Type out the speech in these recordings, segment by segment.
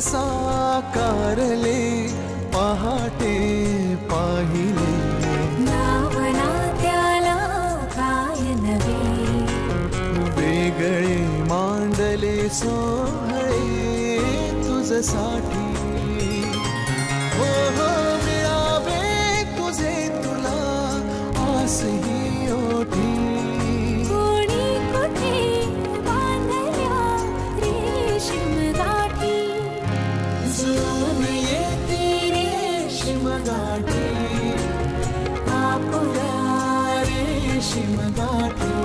साकारले पहाटे पाहिले नावना त्याला काय नवे वेगळे मांडले सोहळे तुझसाठी हो हो मिळावे तुझे तुला आसही ओठी कोणी कुठे बांधल्या रेशीम गाठी जुळून येते रेशीम गाठी आपुल्या रेशीम गाठी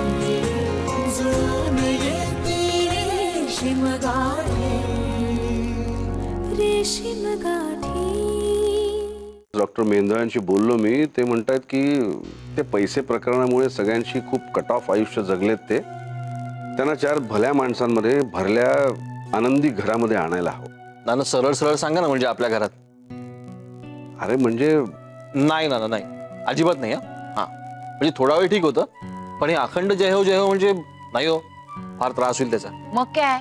जुळून येते रेशीम गाठी रेशीम गाठी। डॉक्टर मेंदळांशी बोललो मी, ते म्हणतात की ते पैसे प्रकरणामुळे सगळ्यांशी खूप कट ऑफ आयुष्य जगलेत ते, त्यांना चार भल्या माणसांमध्ये भरल्या आनंदी घरामध्ये आणायला हवं। नाना सरळ सरळ सांगा ना, म्हणजे आपल्या घरात। अरे म्हणजे नाही नाना नाही, अजिबात नाही। हा म्हणजे थोडा वेळ ठीक होतं, पण हे अखंड जय हो म्हणजे नाही हो, फार त्रास होईल त्याचा। मग काय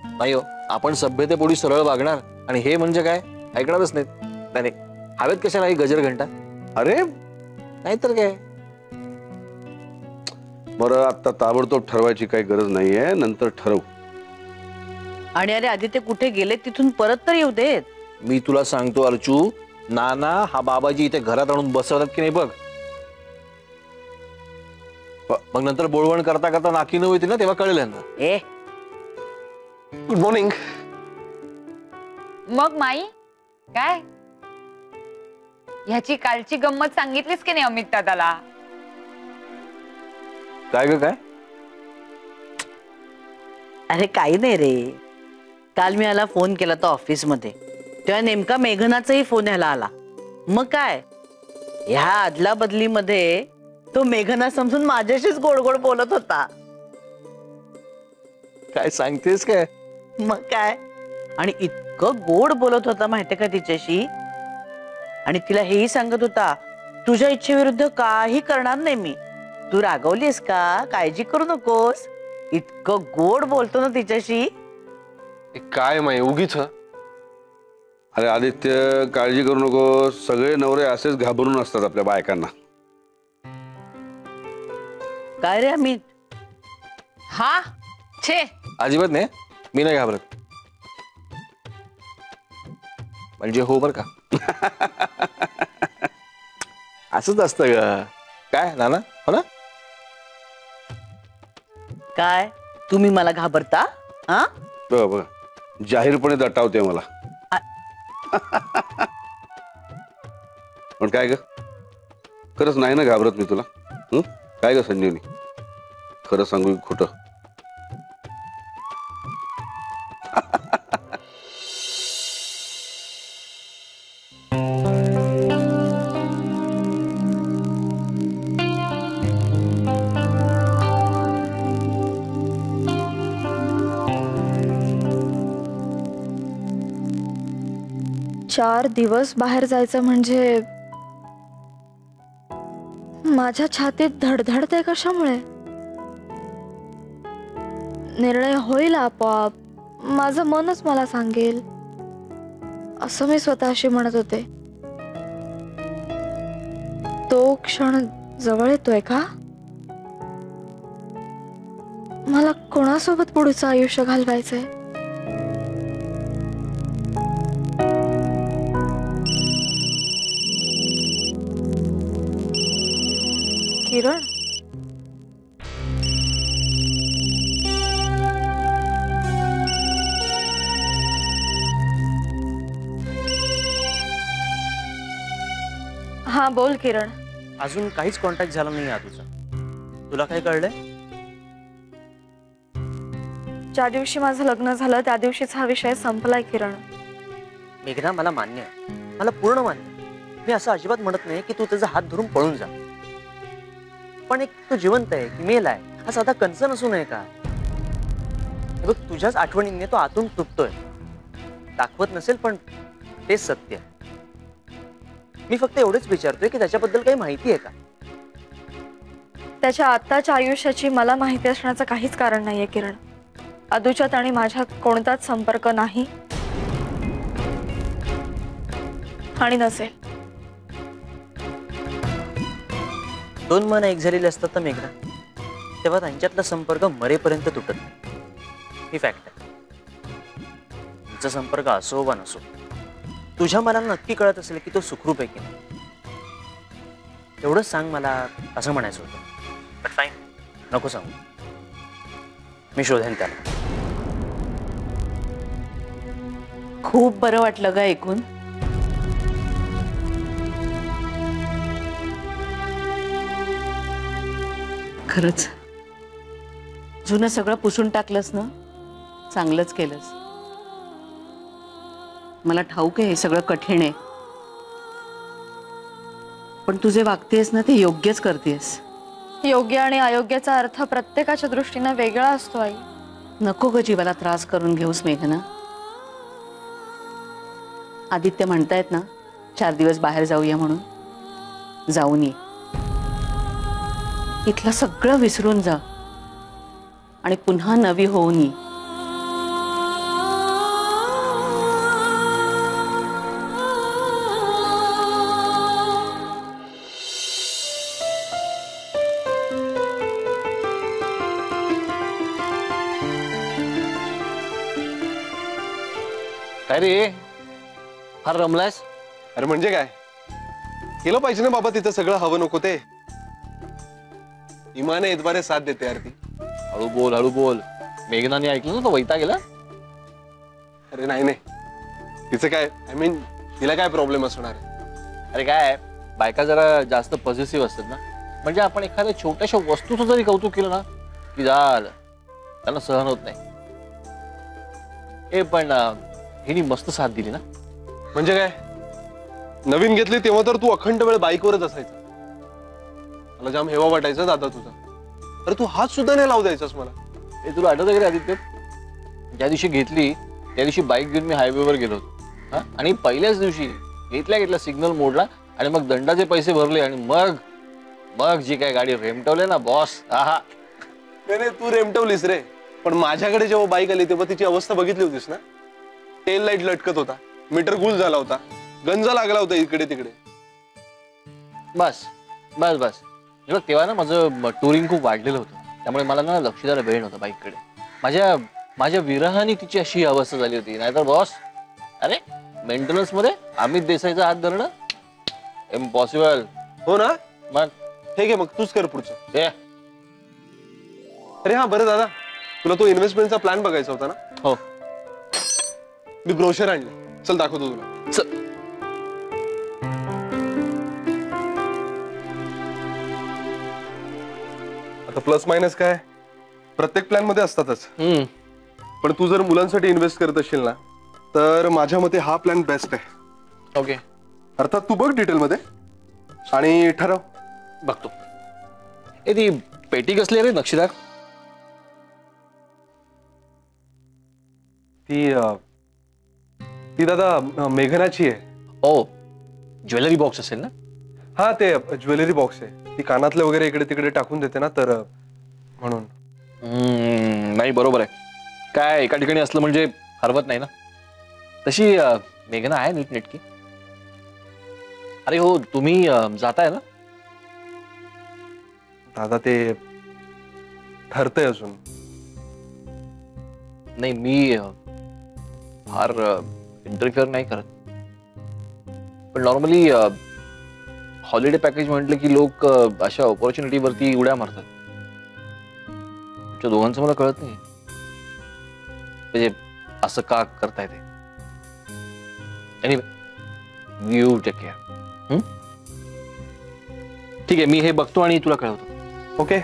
नाही हो, आपण सभ्यतेपोटी सरळ वागणार आणि हे म्हणजे काय ऐकणारच नाहीत। नाही हवेत कशाला ही गजर घंटा? अरे नाहीतर काय। बरं आता ताबडतोब ठरवायची काही गरज नाहीये, नंतर ठरवू। आणि अरे आधी ते कुठे गेले तिथून परत तर येऊ देत। मी तुला सांगतो अर्चू, नाना हा बाबाजी इथे घरात आणून बसवतात की नाही बघ, मग नंतर बोलवण करता करता नाकी न होती ना, तेव्हा कळेल यांना। A good morning. मग माई काय ह्याची कालची गंमत सांगितलीस की नाही अमित दादाला? काय ग काय? अरे काही नाही रे, काल मी याला फोन केला तर ऑफिस मध्ये, तेव्हा नेमका मेघनाचाही फोन यायला आला। मग काय ह्या आदला बदली मध्ये तो मेघना समजून माझ्याशीच गोड गोड बोलत होता। काय सांगतेस काय? मग काय, आणि इतकं गोड बोलत होता माहितीये का तिच्याशी, आणि तिला हेही सांगत होता तुझ्या इच्छेविरुद्ध काही करणार नाही मी, तू रागवलीस का काळजी करू नकोस। इतकं गोड बोलतो ना तिच्याशी। काय माहिती उगीच। अरे आदित्य काळजी करू नको, सगळे नवरे असेच घाबरून असतात आपल्या बायकांना। काय रे अमित? हा छे अजिबात नाही, मी नाही घाबरत। म्हणजे हो बर का? असंच असतं ग काय नाना, हो ना? काय तुम्ही मला घाबरता? हा बघा बघा, जाहीरपणे दटावते मला। पण काय ग, खरंच नाही ना घाबरत मी तुला? काय ग संजीवनी, खरं सांगू खोटं? 4 दिवस बाहेर जायचं म्हणजे माझ्या छातीत धडधडते कशामुळे? निर्णय होईल आपोआप, माझं मनच मला सांगेल असं मी स्वतःशी म्हणत होते। तो क्षण जवळ येतोय का? मला कोणासोबत पुढचं आयुष्य घालवायचंय? किरण, हा बोल किरण। अजून काहीच कॉन्टॅक्ट झाला नाही तुझा, तुला काय कळलंय? ज्या दिवशी माझं लग्न झालं त्या दिवशीच हा विषय संपलाय किरण। मेघना मला मान्य आहे, मला पूर्ण मान्य, मी असं अजिबात म्हणत नाही की तू त्याचा हात धरून पळून जा, पण एक तो जिवंत आहे की मेल आहे हा साधा कन्सर्न असू नये का? बघ तुझ्याच आठवणींनी तो आतून तुटतोय, दाखवत नसेल पण तेच सत्य आहे। मी फक्त एवढेच विचारतोय की त्याच्याबद्दल काही माहिती आहे का? त्याच्या आत्ताच्या आयुष्याची मला माहिती असण्याचं काहीच कारण नाहीये किरण। अदूच्यात आणि माझ्यात कोणताच संपर्क नाही आणि नसेल. 2 मन एक झालेले असतात तर मेघना, तेव्हा त्यांच्यातला संपर्क मरेपर्यंत तुटत नाही. ही फॅक्ट आहे. तुमचा संपर्क असो वा नसो, तुझ्या मनाला नक्की कळत असेल की तो सुखरूप आहे की नाही. एवढंच सांग मला, असं म्हणायचं होतं. बट फाईन, नको सांगू, मी शोधेन त्याला. खूप बरं वाटलं ग ऐकून. खरंच जुनं सगळं पुसून टाकलंस ना, चांगलंच केलंस. मला ठाऊक आहे हे सगळं कठीण आहे, पण तू जे वागतेस ना ते योग्यच करतेस. योग्य आणि अयोग्याचा अर्थ प्रत्येकाच्या दृष्टीने वेगळा असतो आई. नको ग जीवाला त्रास करून घेऊस मेघना. आदित्य म्हणतायत ना 4 दिवस बाहेर जाऊया म्हणून, जाऊन ये. इथलं सगळं विसरून जा आणि पुन्हा नवी होऊन ये. काय रे, फार रमलायस? अरे म्हणजे काय, केलं पाहिजे ना बाबा तिथं सगळं हवं नको ते. इमाने इतबारे साथ देते यार ती. हळू बोल, हळू बोल. मेघनाने ऐकलं ना तो वैता गेला. अरे नाही नाही, तिचं काय, आय मीन तिला काय प्रॉब्लेम असणार आहे. अरे काय, बायका जरा जास्त पॉझिटिव्ह असतात ना, म्हणजे आपण एखाद्या छोट्याशा वस्तूचं जरी कौतुक केलं ना की झालं, त्यांना सहन होत नाही. पण हिनी मस्त साथ दिली ना. म्हणजे काय, नवीन घेतली तेव्हा तर तू अखंड वेळ बाईकवरच असायचा. मला जाम हेवा वाटायचा दादा तुझा. अरे तू हात सुद्धा नाही लावू द्यायचास मला. हे तुला आठवतं का रे आदित्य, ज्या दिवशी घेतली त्या दिवशी बाईक घेऊन मी हायवेवर गेलो होतो. आणि पहिल्याच दिवशी घेतल्या सिग्नल मोडला आणि मग दंडाचे पैसे भरले आणि मग जी काय गाडी रेमटवले ना बॉस. आहा, नाही तू रेमटवलीस रे, पण माझ्याकडे जेव्हा बाईक आली तेव्हा तिची अवस्था बघितली होतीस ना. टेल लाईट लटकत होता, मीटर गुल झाला होता, गंजा लागला होता इकडे तिकडे. बस बस बस तेव्हा ना माझं टुरिंग खूप वाढलेलं होतं, त्यामुळे मला ना लक्ष द्यायला वेळ नव्हता बाईककडे. माझ्या विरहाने तिची अशी अवस्था झाली होती. नाहीतर बॉस, अरे मेंटेनन्स मध्ये अमित देसाईचा हात धरणं इम्पॉसिबल. हो ना. मग ठीक आहे, मग तूच कर पुढचं. अरे हा बरं दादा, तुला तो इन्व्हेस्टमेंटचा प्लॅन बघायचा होता ना. हो, मी ब्रोशर आणले, चल दाखवतो तुला. चल. आता प्लस मायनस काय प्रत्येक प्लॅन मध्ये असतातच. पण तू जर मुलांसाठी इन्व्हेस्ट करत असशील ना, तर माझ्या मते हा प्लॅन बेस्ट आहे. ओके. अर्थात तू बघ डिटेल मध्ये आणि ठरव. बघतो. ती पेटी कसली रे नक्षीदार? ती दादा मेघनाची आहे. ओ, ज्वेलरी बॉक्स असेल ना. हा, ते ज्वेलरी बॉक्स आहे. ती कानातले वगैरे इकडे तिकडे टाकून देते ना, तर म्हणून. नाही बरोबर आहे. काय एका ठिकाणी असलं म्हणजे हरवत नाही ना. तशी मेघना आहे नीटनेटकी. अरे हो, तुम्ही जाताय ना? दादा ते ठरतंय अजून. नाही, मी फार इंटरफिअर नाही करत, पण नॉर्मली हॉलिडे पॅकेज म्हटलं की लोक अशा ऑपॉर्च्युनिटीवरती उड्या मारतात. तुमच्या दोघांचं मला कळत नाही म्हणजे असं का करताय ते. Anyway, you take care. ठीक आहे, मी हे बघतो आणि तुला कळवतो. ओके.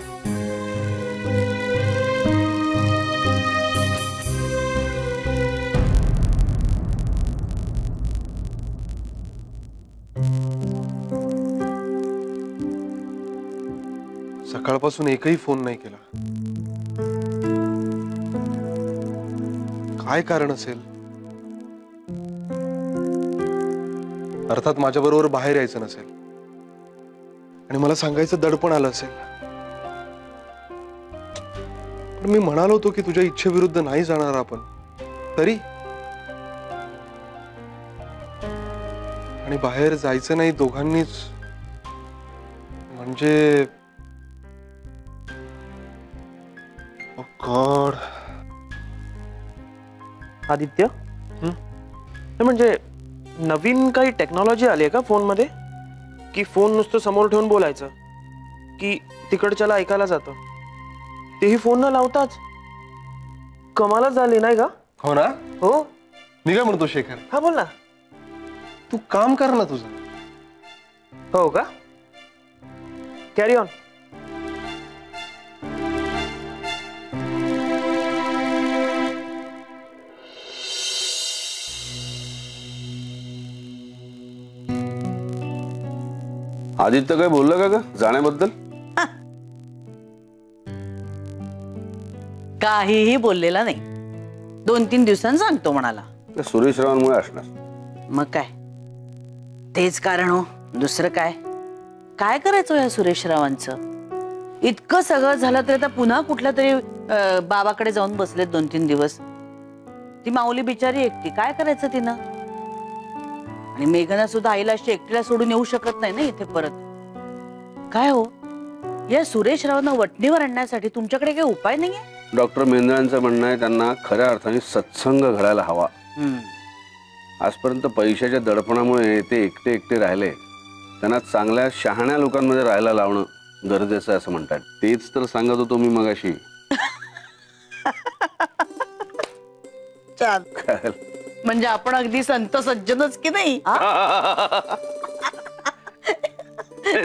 सकाळपासून एकही फोन नाही केला. काय कारण असेल? अर्थात माझ्या बरोबर बाहेर यायचं नसेल आणि मला सांगायचं दडपण आलं असेल. पण मी म्हणालो होतो की तुझ्या इच्छेविरुद्ध नाही जाणार आपण, तरी. आणि आणि बाहेर जायचं नाही दोघांनीच, म्हणजे गॉड. आदित्य, म्हणजे नवीन काही टेक्नॉलॉजी आली आहे का फोन मध्ये, की फोन नुसतं समोर ठेवून बोलायचं, की तिकडच्याला ऐकायला जातं, तेही फोन न लावताच? कमालच झाली नाही का? हो ना. हो. मी काय म्हणतो शेखर, हा बोल ना. तू काम कर ना तुझं. हो का? Carry on. आदित्य काय बोललं का ग जाण्याबद्दल? काहीही बोललेला नाही. 2-3 दिवसांनी सांगतो म्हणाला. सुरेश रावांमुळे असणार. मग काय, तेच कारण हो, दुसरं काय. काय करायचं या सुरेश रावांचं? इतकं सगळं झालं तरी आता पुन्हा कुठल्या तरी बाबाकडे जाऊन बसलेत 2-3 दिवस. ती माऊली बिचारी एकटी, काय करायचं तिनं? आणि मेघना सुद्धा आईला अशी एकटीला सोडून येऊ शकत नाही ना इथे परत. काय हो, या सुरेश रावांना वटणीवर आणण्यासाठी तुमच्याकडे काही उपाय नाहीये? डॉक्टर मेंदळांचं म्हणणं आहे त्यांना खऱ्या अर्थाने सत्संग घडायला हवा. आजपर्यंत पैशाच्या दडपणामुळे ते एकटे एकटे राहिले. त्यांना चांगल्या शहाण्या लोकांमध्ये राहायला लावणं गरजेचं आहे असं म्हणतात. तेच तर सांगत होतो मी मगाशी. म्हणजे आपण अगदी संत सज्जनच की नाही?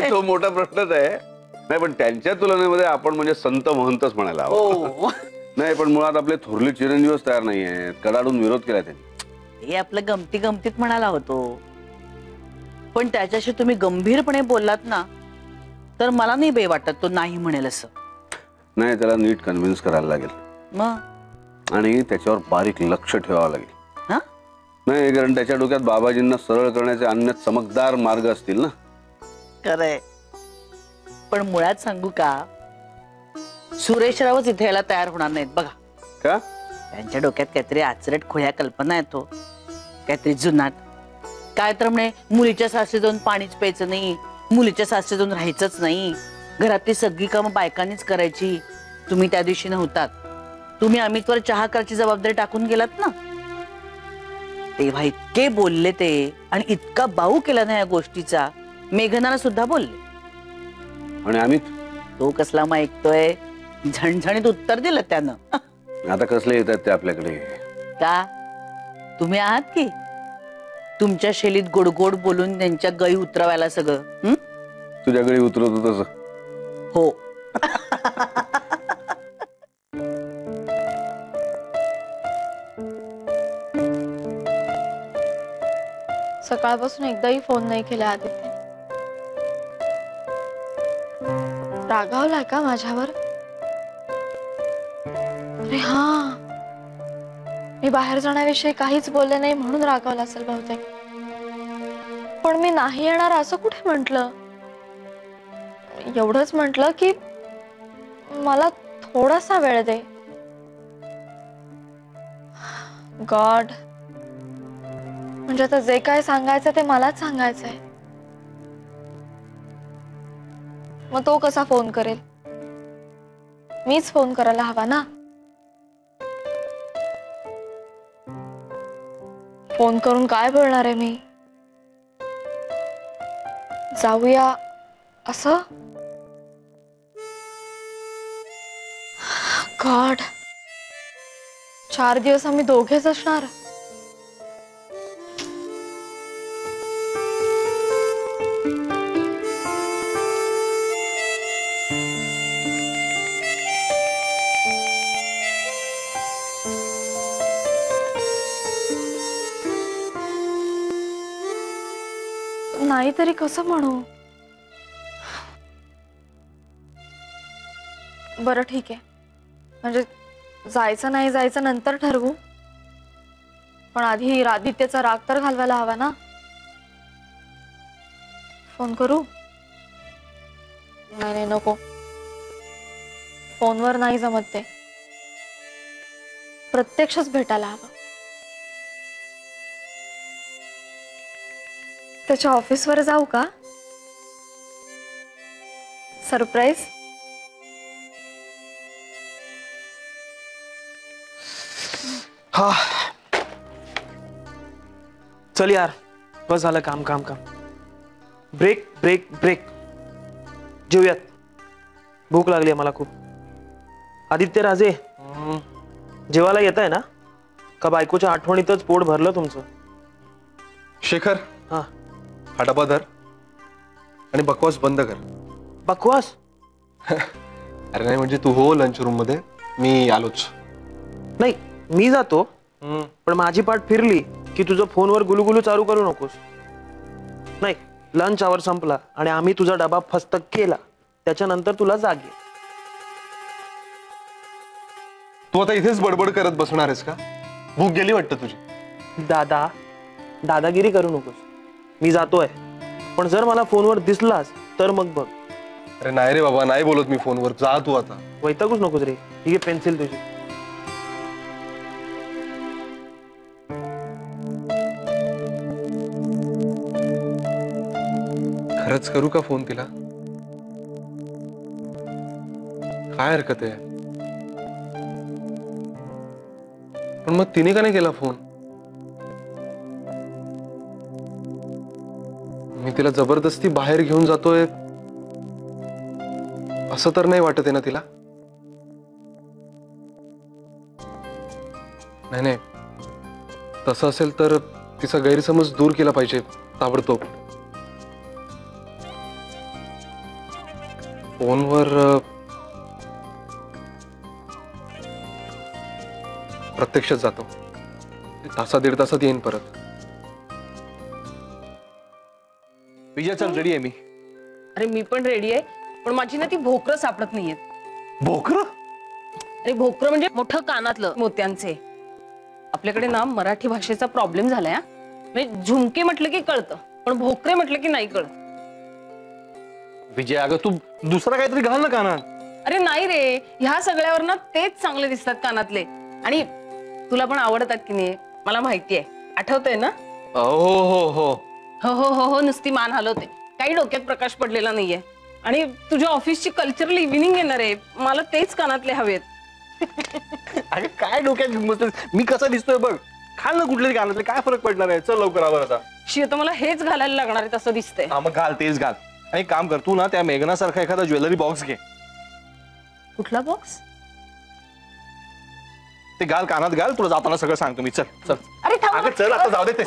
तो मोठा प्रश्नच आहे. नाही पण त्यांच्या तुलनेमध्ये आपण म्हणजे संत महंतच म्हणायला हवं. नाही पण मुळात आपले थोरले चिरंजीवच तयार नाही आहेत. कडाडून विरोध केला त्यांनी. हे आपलं गमती गमतीत म्हणाला होतो, पण त्याच्याशी तुम्ही गंभीरपणे बोललात ना तर मला नाही बे वाटत तो नाही म्हणेल असं. नाही, त्याला नीट कन्व्हिन्स करायला लागेल. मग आणि त्याच्यावर बारीक लक्ष ठेवावं लागेल. नाही, कारण त्याच्या डोक्यात बाबाजींना सरळ करण्याचे अन्य चमकदार मार्ग असतील ना. खरंय, पण मुळात सांगू का, सुरेशरावच इथे यायला तयार होणार नाहीत बघा. का? त्यांच्या डोक्यात काहीतरी आचरट खोया कल्पना येतो, काहीतरी जुनाट. काय तर म्हणे मुलीच्या सासरी जाऊन पाणीच प्यायचं नाही, मुलीच्या सासरी जाऊन राहायचंच नाही, घरातली सगळी कामं बायकांनीच करायची. तुम्ही त्या दिवशी नव्हतात, तुम्ही अमितवर चहा करायची जबाबदारी टाकून गेलात ना. तेव्हा इतके बोलले ते, आणि इतका बाऊ केला ना या गोष्टीचा. मेघनाला सुद्धा बोलले. आणि अमित तो कसला मग ऐकतोय, झणझणीत उत्तर दिलं त्यानं. आता कसले येतात ते आपल्याकडे? का तुम्ही आहात की तुमच्या शैलीत गोडगोड बोलून त्यांच्या गळी उतरवायला सगळं? तुझ्या गळी उतरवतो तसं? हो. सकाळपासून एकदाही फोन नाही केला आदित्य. रागावलाय का माझ्यावर? अरे हा, मी बाहेर जाण्याविषयी काहीच बोलले नाही म्हणून रागावला असेल बहुतेक. पण मी नाही येणार असं कुठे म्हटलं? एवढंच म्हटलं की मला थोडासा वेळ दे. गॉड, म्हणजे आता जे काय सांगायचं ते मलाच सांगायचंय. मग तो कसा फोन करेल? मीच फोन करायला हवा ना. फोन करून काय बोलणार आहे मी? जाऊया असं? गॉड, 4 दिवस आम्ही दोघेच असणार. नाही तरी कसं म्हणू? बरं ठीक आहे, म्हणजे जायचं नाही जायचं नंतर ठरवू, पण आधी आदित्यचा राग तर घालवायला हवा ना. फोन करू? नाही नको, फोनवर नाही जमत ते. प्रत्यक्षच भेटायला हवं. त्याच्या ऑफिसवर जाऊ का? सरप्राईज. हा चल यार, बस झालं काम काम काम. Break break break. जेवूयात, भूक लागली मला खूप. आदित्य राजे, जेवायला येत आहे ना? का बायकोच्या आठवणीतच पोट भरलं तुमचं? शेखर, हा हा डबा धर आणि बकवास बंद कर. बकवास? अरे नाही म्हणजे तू हो लंच रूम मध्ये, मी आलोच. नाही मी जातो, पण माझी पाठ फिरली की तुझं फोनवर गुलुगुलू चालू करू नकोस. नाही, लंच आवर संपला आणि आम्ही तुझा डबा फस्त केला त्याच्यानंतर तुला जाग येईल. तू आता इथेच बडबड करत बसणार आहेस का? भूक गेली वाटतं तुझी. दादा, दादागिरी करू नकोस. मी जातोय, पण जर मला फोनवर दिसलास तर मग बघ. अरे नाही रे बाबा, नाही बोलत मी फोनवर. जा तू आता. वैतागूच नकोस रे. ही घे पेन्सिल तुझी. खरंच करू का फोन तिला? काय हरकत आहे? पण मग तिने का नाही केला फोन? मी तिला जबरदस्ती बाहेर घेऊन जातोय असं तर नाही वाटत आहे ना तिला? नाही नाही, तसं असेल तर तिचा गैरसमज दूर केला पाहिजे ताबडतोब. फोनवर प्रत्यक्षात जातो. तासा दीड तासात येईन परत. विजय चल, रेडी आहे मी. अरे मी पण रेडी आहे, पण माझी ना ती भोकर सापडत नाहीये. भोकर? अरे भोकर म्हणजे मोठं कानातलं मोत्यांचे. आपल्याकडे ना मराठी भाषेचा प्रॉब्लेम झालाय. म्हणजे झुमके म्हटलं की कळतं, पण भोकरे म्हटलं की नाही कळत. विजय अगं तू दुसरा काहीतरी घाल ना कानात. अरे नाही रे, ह्या सगळ्यावर ना तेच चांगले दिसतात कानातले. आणि तुला पण आवडतात की नाही मला माहितीये. आठवतंय ना? हो हो हो हो हो हो हो नुसती मान हलवते, काही डोक्यात प्रकाश पडलेला नाहीये. आणि तुझ्या ऑफिसची कल्चरल इव्हिनिंग येणार आहे, मला तेच कानातले हवेत. अगं काय डोक्यात मी कसा दिसतोय बघ. खाल ना कुठले कानातले, काय फरक पडणार आहे? चल लवकर आवर आता. शी आता मला हेच घालायला लागणार आहे तसं दिसतंय. हा मग घाल, तेच घाल. आणि काम कर तू ना, त्या मेघनासारखा एखादा ज्वेलरी बॉक्स घे. कुठला बॉक्स? ते घाल, कानात घाल. तुला जाताना सगळं सांगतो मी. चल चल. अरे थांब. अगं चल आता, जाऊ दे ते.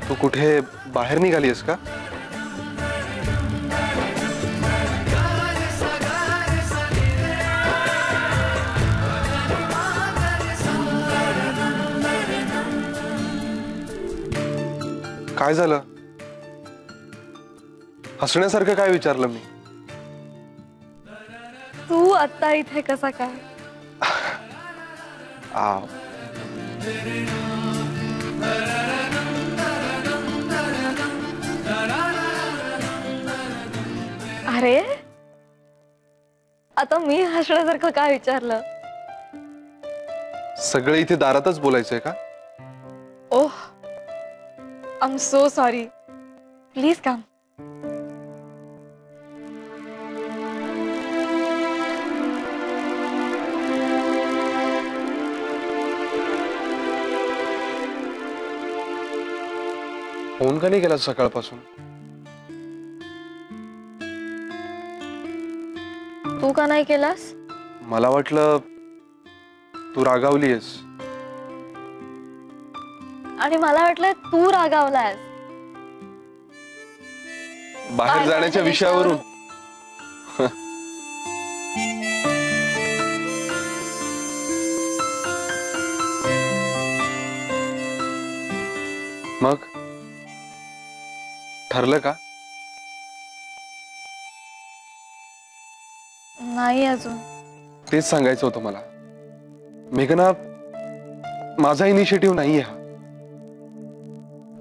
तू कुठे बाहेर निघालीस का? काय झालं? हसण्यासारखं काय विचारलं मी? तू आता इथे कसा काय? अरे आता मी हसण्यासारखं काय विचारलं? सगळे इथे दारातच बोलायचंय का? Oh, I am so sorry. Please come. Phone का नाही केला सकाळपासून? तू का नाही केलास? मला वाटलं तू रागावलीयस. आणि मला वाटलं तू रागावलास. बाहेर जाण्याच्या विषयावरून. मग ठरलं का? नाही अजून. तेच सांगायचं होतं मला. मेघना, माझा इनिशिएटिव्ह नाहीये हा,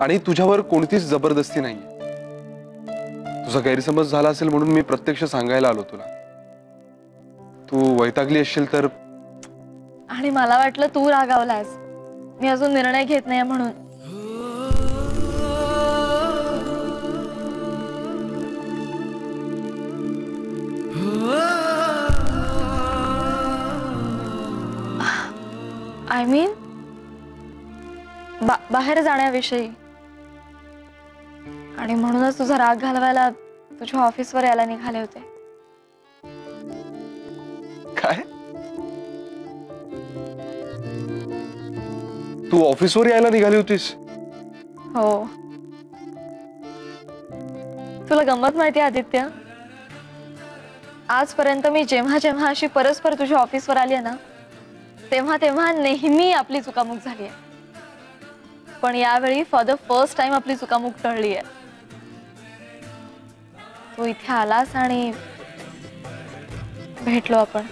आणि तुझ्यावर कोणतीच जबरदस्ती नाहीये. तुझा गैरसमज झाला असेल म्हणून मी प्रत्यक्ष सांगायला आलो तुला. तू वैतागली असशील तर. आणि मला वाटलं तू रागावलास, मी अजून निर्णय घेत नाही म्हणून. आय मीन बाहेर जाण्याविषयी. आणि म्हणूनच तुझा राग घालवायला तुझ्या ऑफिसवर यायला निघाले होते. काय? तू ऑफिसवर यायला निघाली होतीस? हो. तुला गंमत माहिती आदित्य, आजपर्यंत मी जेव्हा जेव्हा अशी परस्पर तुझ्या ऑफिसवर आली आहे ना, तेव्हा तेव्हा नेहमी आपली चुकामुक झाली आहे. पण यावेळी फॉर द फर्स्ट टाइम आपली चुकामुक टळली आहे. तू इथे आलास आणि भेटलो आपण.